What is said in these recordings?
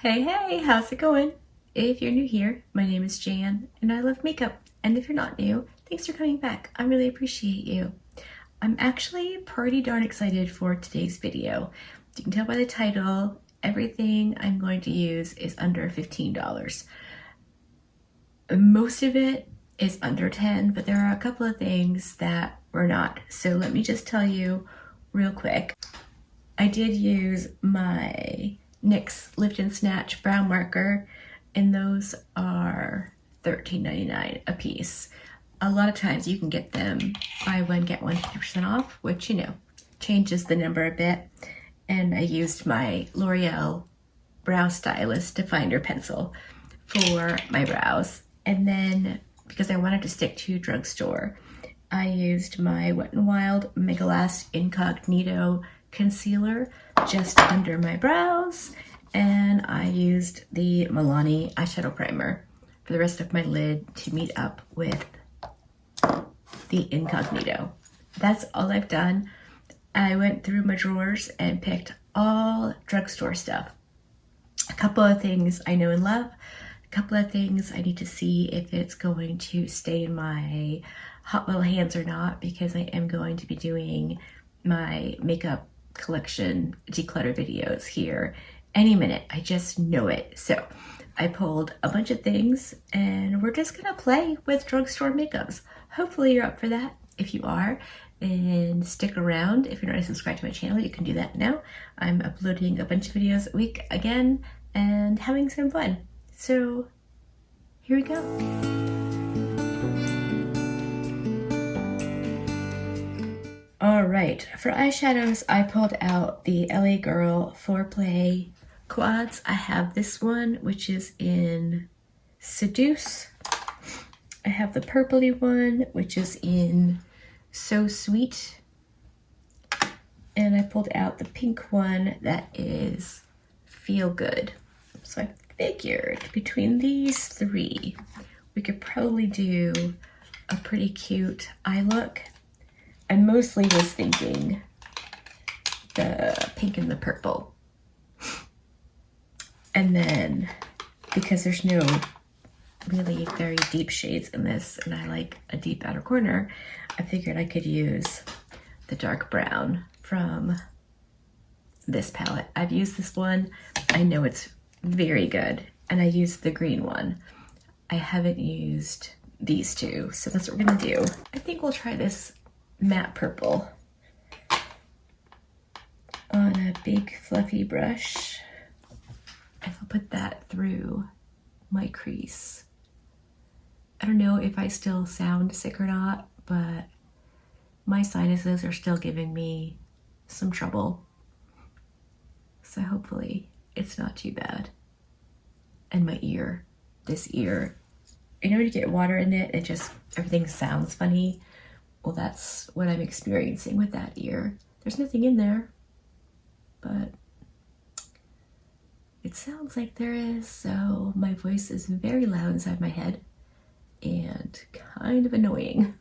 Hey, how's it going? If you're new here, my name is Jan and I love makeup. And if you're not new, thanks for coming back. I really appreciate you. I'm actually pretty darn excited for today's video. You can tell by the title, everything I'm going to use is under $15. Most of it is under 10, but there are a couple of things that were not. So let me just tell you real quick. I did use my NYX Lift and Snatch brow marker, and those are $13.99 a piece. A lot of times you can get them buy one, get one 50% off, which, you know, changes the number a bit. And I used my L'Oreal Brow Stylist Definer pencil for my brows. And then, because I wanted to stick to drugstore, I used my Wet n Wild Mega Last Incognito concealer just under my brows, and I used the Milani eyeshadow primer for the rest of my lid to meet up with the Incognito. That's all I've done. I went through my drawers and picked all drugstore stuff. A couple of things I know and love, a couple of things I need to see if it's going to stay in my hot little hands or not, because I am going to be doing my makeup collection declutter videos here any minute. I just know it. So I pulled a bunch of things and we're just gonna play with drugstore makeups. Hopefully you're up for that. If you are, and stick around. If you're not subscribed to my channel, you can do that now. I'm uploading a bunch of videos a week again and having some fun. So here we go. All right, for eyeshadows, I pulled out the LA Girl Foreplay quads. I have this one, which is in Seduce. I have the purpley one, which is in So Sweet. And I pulled out the pink one that is Feel Good. So I figured between these three, we could probably do a pretty cute eye look. I mostly was thinking the pink and the purple. And then, because there's no really very deep shades in this, and I like a deep outer corner, I figured I could use the dark brown from this palette. I've used this one. I know it's very good. And I used the green one. I haven't used these two, so that's what we're gonna do. I think we'll try this matte purple on a big fluffy brush. And I'll put that through my crease. I don't know if I still sound sick or not, but my sinuses are still giving me some trouble. So hopefully it's not too bad. And my ear, this ear, you know when you get water in it, everything sounds funny. Well, that's what I'm experiencing with that ear. There's nothing in there, but it sounds like there is, so my voice is very loud inside my head and kind of annoying.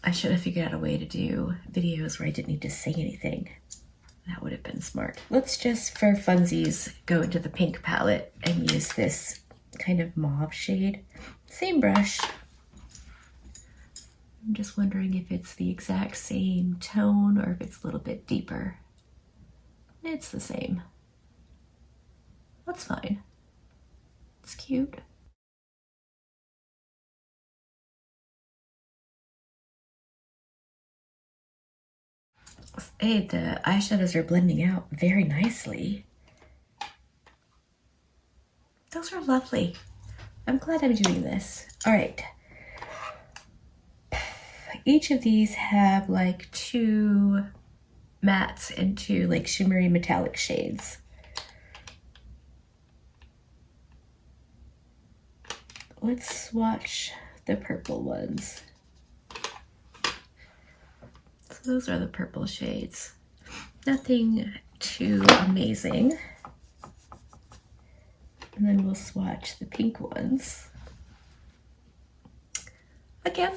I should have figured out a way to do videos where I didn't need to say anything. That would have been smart. Let's just, for funsies, go into the pink palette and use this kind of mauve shade. Same brush. I'm just wondering if it's the exact same tone or if it's a little bit deeper. It's the same. That's fine. It's cute. Hey, the eyeshadows are blending out very nicely. Those are lovely. I'm glad I'm doing this. All right. Each of these have like 2 mattes and 2 like shimmery metallic shades. Let's swatch the purple ones. So those are the purple shades. Nothing too amazing. And then we'll swatch the pink ones. Again,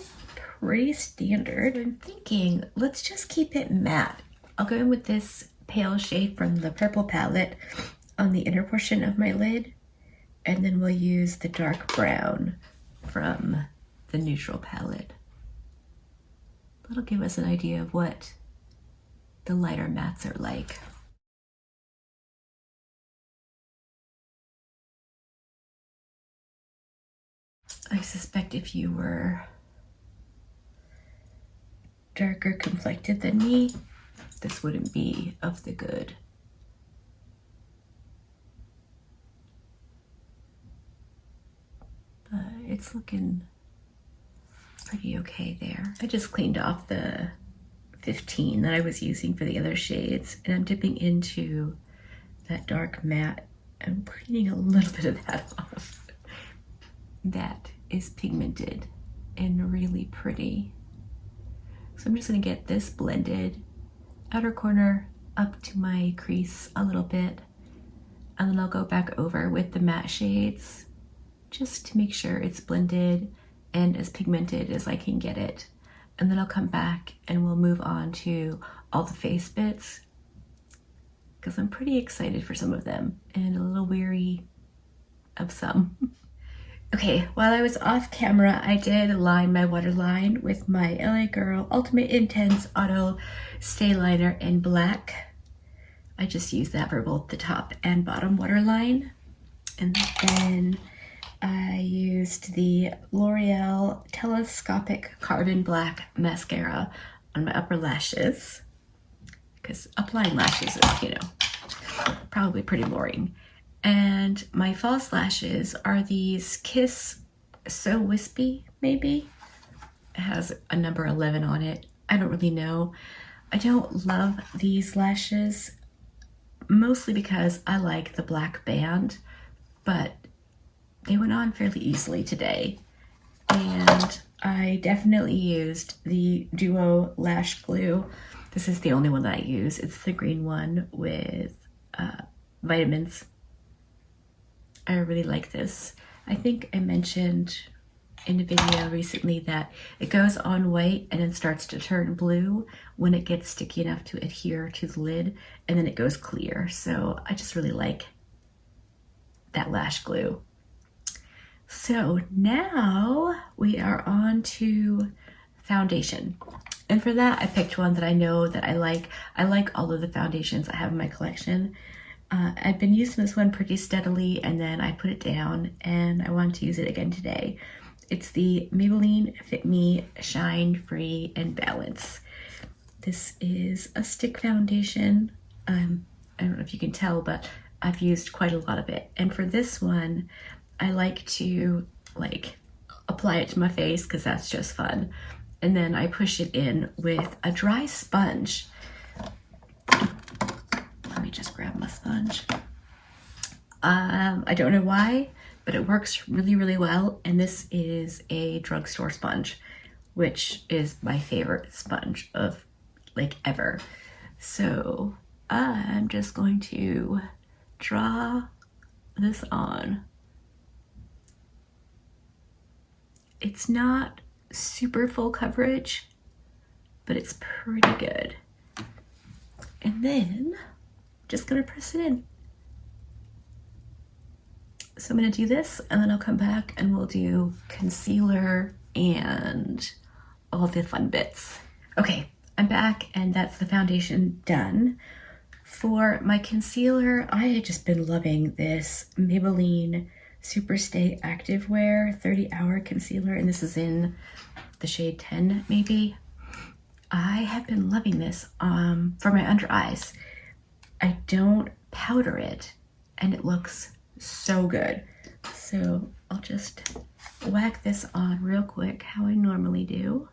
pretty standard. I'm thinking, let's just keep it matte. I'll go in with this pale shade from the purple palette on the inner portion of my lid, and then we'll use the dark brown from the neutral palette. That'll give us an idea of what the lighter mattes are like. I suspect if you were darker complected than me, this wouldn't be of the good. But it's looking pretty okay there. I just cleaned off the 15 that I was using for the other shades, and I'm dipping into that dark matte and cleaning a little bit of that off. That is pigmented and really pretty. So I'm just gonna get this blended outer corner up to my crease a little bit, and then I'll go back over with the matte shades just to make sure it's blended and as pigmented as I can get it. And then I'll come back and we'll move on to all the face bits, because I'm pretty excited for some of them and a little weary of some. Okay, while I was off camera, I did line my waterline with my LA Girl Ultimate Intense Auto Stay Liner in black. I just used that for both the top and bottom waterline. And then I used the L'Oreal Telescopic Carbon Black Mascara on my upper lashes, because applying lashes is, you know, probably pretty boring. And my false lashes are these Kiss So Wispy, maybe? It has a number 11 on it. I don't really know. I don't love these lashes, mostly because I like the black band, but they went on fairly easily today. And I definitely used the Duo Lash Glue. This is the only one that I use. It's the green one with vitamins. I really like this. I think I mentioned in a video recently that it goes on white and then starts to turn blue when it gets sticky enough to adhere to the lid, and then it goes clear. So I just really like that lash glue. So now we are on to foundation. And for that, I picked one that I know that I like. I like all of the foundations I have in my collection. I've been using this one pretty steadily, and then I put it down, and I wanted to use it again today. It's the Maybelline Fit Me Shine Free and Balance. This is a stick foundation. I don't know if you can tell, but I've used quite a lot of it. And for this one, I like to apply it to my face because that's just fun. And then I push it in with a dry sponge. Let me just grab my sponge. I don't know why, but it works really, really well. And this is a drugstore sponge, which is my favorite sponge of ever. So I'm just going to draw this on. It's not super full coverage, but it's pretty good. And then just gonna press it in. So I'm gonna do this, and then I'll come back and we'll do concealer and all the fun bits. Okay, I'm back, and that's the foundation done. For my concealer, I had just been loving this Maybelline Superstay Activewear 30-hour concealer, and this is in the shade 10 maybe. I have been loving this for my under eyes. I don't powder it, and it looks so good. So I'll just whack this on real quick how I normally do.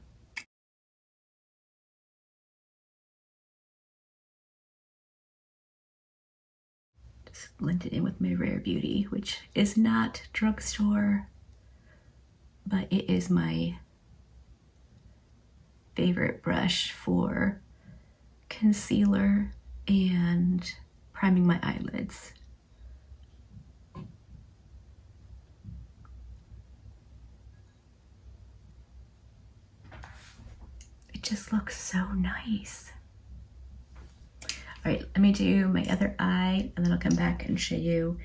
Just blend it in with my Rare Beauty, which is not drugstore, but it is my favorite brush for concealer and priming my eyelids. It just looks so nice. All right, let me do my other eye and then I'll come back and show you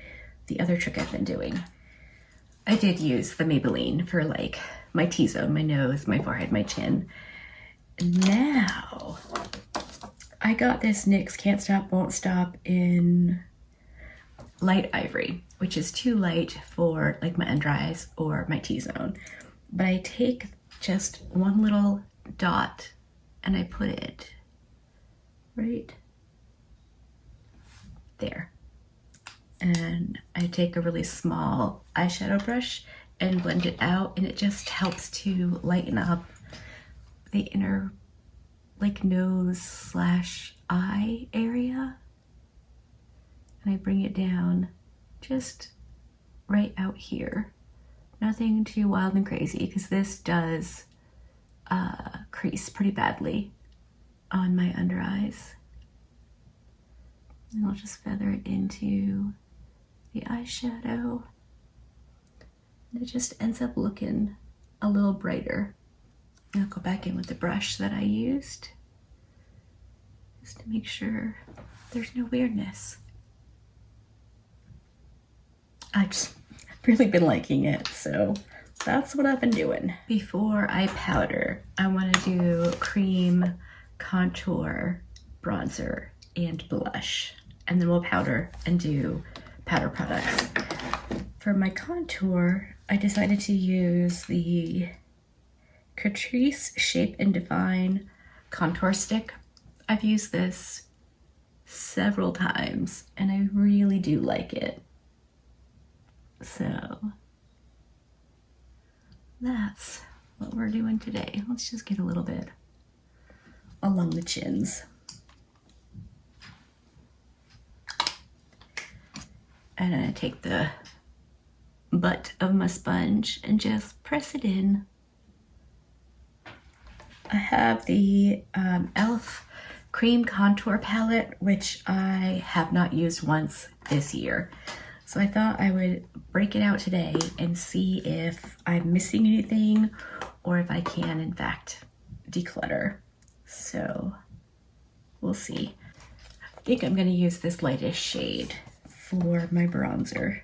the other trick I've been doing. I did use the Maybelline for like my T-zone, my nose, my forehead, my chin. Now, I got this NYX Can't Stop, Won't Stop in light ivory, which is too light for like my under eyes or my T-zone. But I take just one little dot and I put it right there. And I take a really small eyeshadow brush and blend it out, and it just helps to lighten up the inner like nose / eye area. And I bring it down just right out here. Nothing too wild and crazy, because this does crease pretty badly on my under eyes. And I'll just feather it into the eyeshadow. And it just ends up looking a little brighter. I'll go back in with the brush that I used, just to make sure there's no weirdness. I've really been liking it, so that's what I've been doing. Before I powder, I want to do cream, contour, bronzer, and blush. And then we'll powder and do powder products. For my contour, I decided to use the Catrice Shape and Define contour stick. I've used this several times and I really do like it. So that's what we're doing today. Let's just get a little bit along the chins. And I'm gonna take the butt of my sponge and just press it in. I have the e.l.f. Cream Contour Palette, which I have not used once this year. So I thought I would break it out today and see if I'm missing anything or if I can, in fact, declutter. So we'll see. I think I'm gonna use this lightest shade for my bronzer.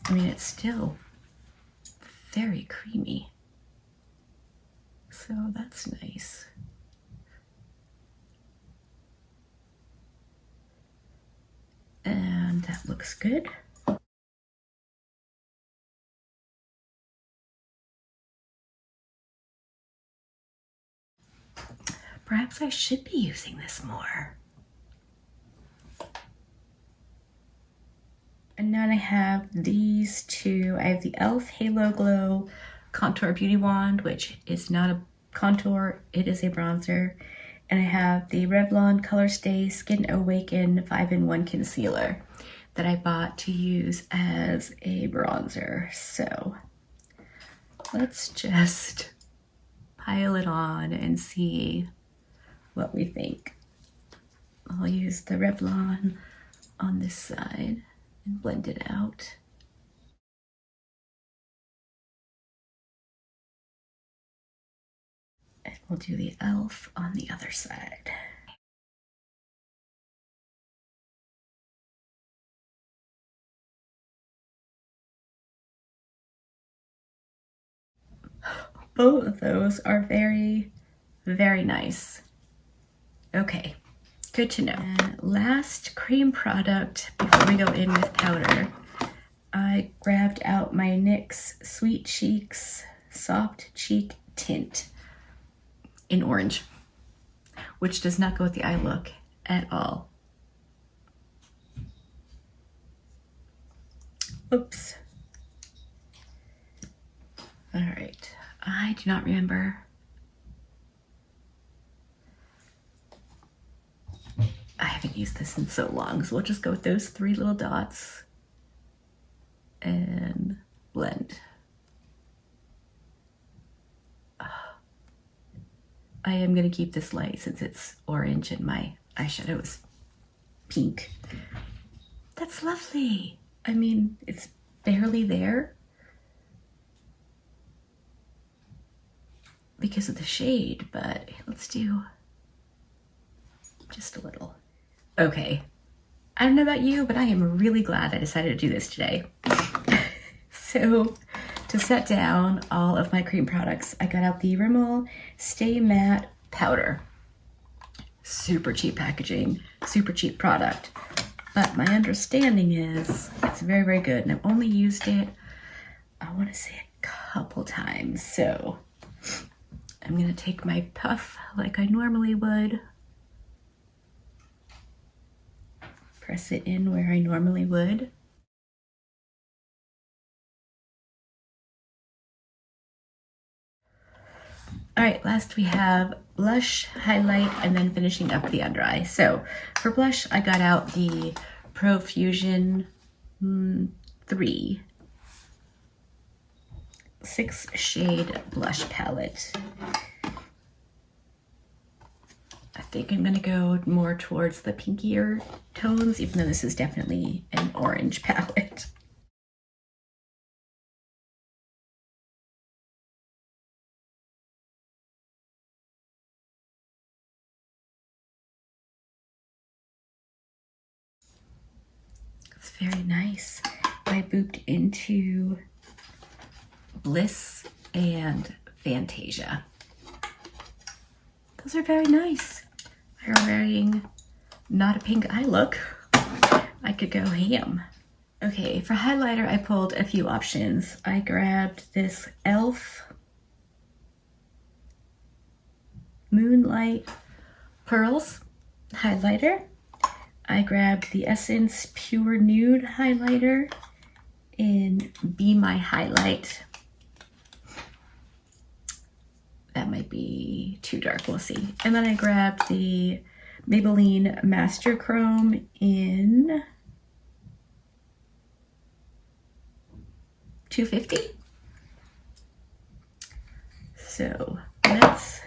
I mean, it's still very creamy, so that's nice. And that looks good. Perhaps I should be using this more. And then I have these two. I have the e.l.f. Halo Glow Contour Beauty Wand, which is not a contour, it is a bronzer. And I have the Revlon Color Stay Skin Awaken 5-in-1 Concealer that I bought to use as a bronzer. So let's just pile it on and see what we think. I'll use the Revlon on this side and blend it out. And we'll do the e.l.f. on the other side. Both of those are very, very nice. Okay, good to know. And last cream product before we go in with powder, I grabbed out my NYX Sweet Cheeks Soft Cheek Tint in orange, which does not go with the eye look at all. Oops. All right, I do not remember. I haven't used this in so long, so we'll just go with those 3 little dots and blend. I am gonna keep this light since it's orange and my eyeshadow is pink. That's lovely. I mean, it's barely there because of the shade, but let's do just a little. Okay, I don't know about you, but I am really glad I decided to do this today. So to set down all of my cream products, I got out the Rimmel Stay Matte Powder. Super cheap packaging, super cheap product. But my understanding is it's very, very good. And I've only used it, I want to say a couple times. So I'm going to take my puff like I normally would. Press it in where I normally would. All right, last we have blush, highlight, and then finishing up the under eye. So for blush, I got out the Profusion 3 6-shade blush palette. I think I'm gonna go more towards the pinkier tones, even though this is definitely an orange palette. It's very nice. I booped into Bliss and Fantasia. Those are very nice. They're wearing not a pink eye look. I could go ham. Okay, for highlighter, I pulled a few options. I grabbed this e.l.f. Moonlight Pearls highlighter. I grabbed the Essence Pure Nude highlighter in Be My Highlight. That might be too dark, we'll see. And then I grabbed the Maybelline Master Chrome in 250. So let's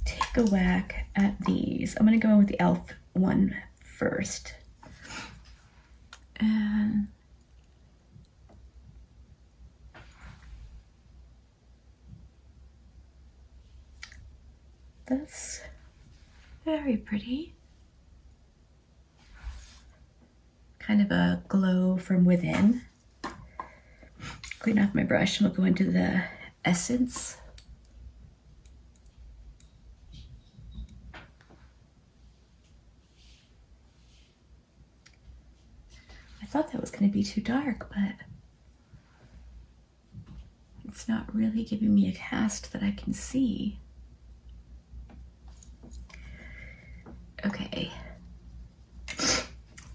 take a whack at these. I'm gonna go in with the e.l.f. one first. And that's very pretty. Kind of a glow from within. Clean off my brush and we'll go into the Essence. I thought that was going to be too dark, but it's not really giving me a cast that I can see. Okay.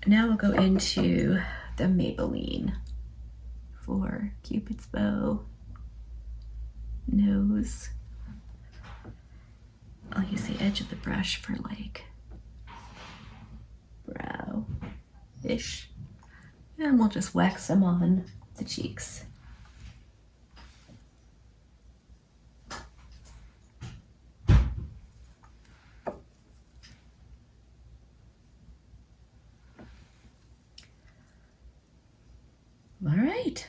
Now we'll go into the Maybelline for Cupid's bow, nose. I'll use the edge of the brush for like brow-ish. And we'll just wax them on the cheeks. All right.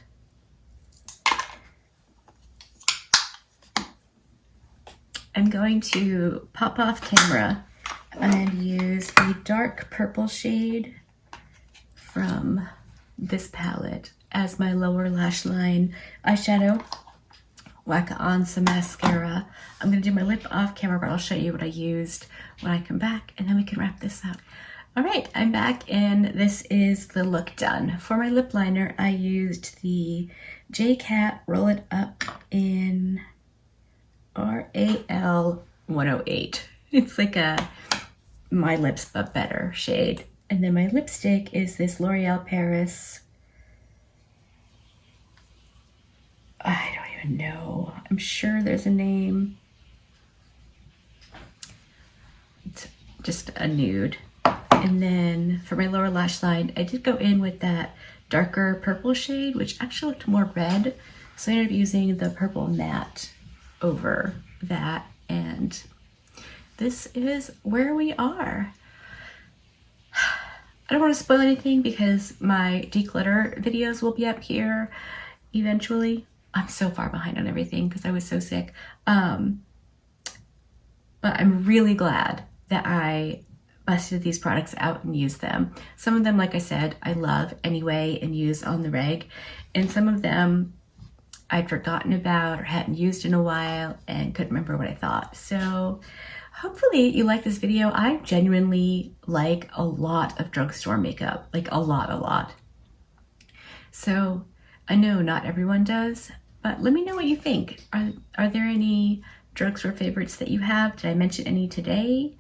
I'm going to pop off camera and use the dark purple shade from this palette as my lower lash line eyeshadow. Whack on some mascara. I'm gonna do my lip off camera, but I'll show you what I used when I come back, and then we can wrap this up. All right, I'm back, and this is the look done. For my lip liner, I used the J-Cat Roll It Up in RAL 108. It's like a My Lips But Better shade. And then my lipstick is this L'Oreal Paris. I don't even know. I'm sure there's a name. It's just a nude. And then for my lower lash line, I did go in with that darker purple shade, which actually looked more red. So I ended up using the purple matte over that. And this is where we are. I don't want to spoil anything because my declutter videos will be up here eventually. I'm so far behind on everything because I was so sick. But I'm really glad that I busted these products out and used them. Some of them, like I said, I love anyway and use on the reg, and some of them I'd forgotten about or hadn't used in a while and couldn't remember what I thought. So hopefully you like this video. I genuinely like a lot of drugstore makeup, like a lot. So I know not everyone does, but let me know what you think. Are there any drugstore favorites that you have? Did I mention any today?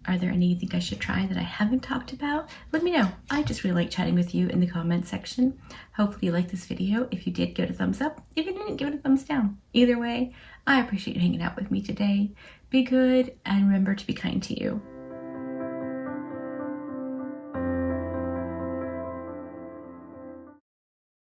Are there any you think I should try that I haven't talked about? Let me know. I just really like chatting with you in the comment section. Hopefully you liked this video. If you did, give it a thumbs up. If you didn't, give it a thumbs down. Either way, I appreciate you hanging out with me today. Be good and remember to be kind to you.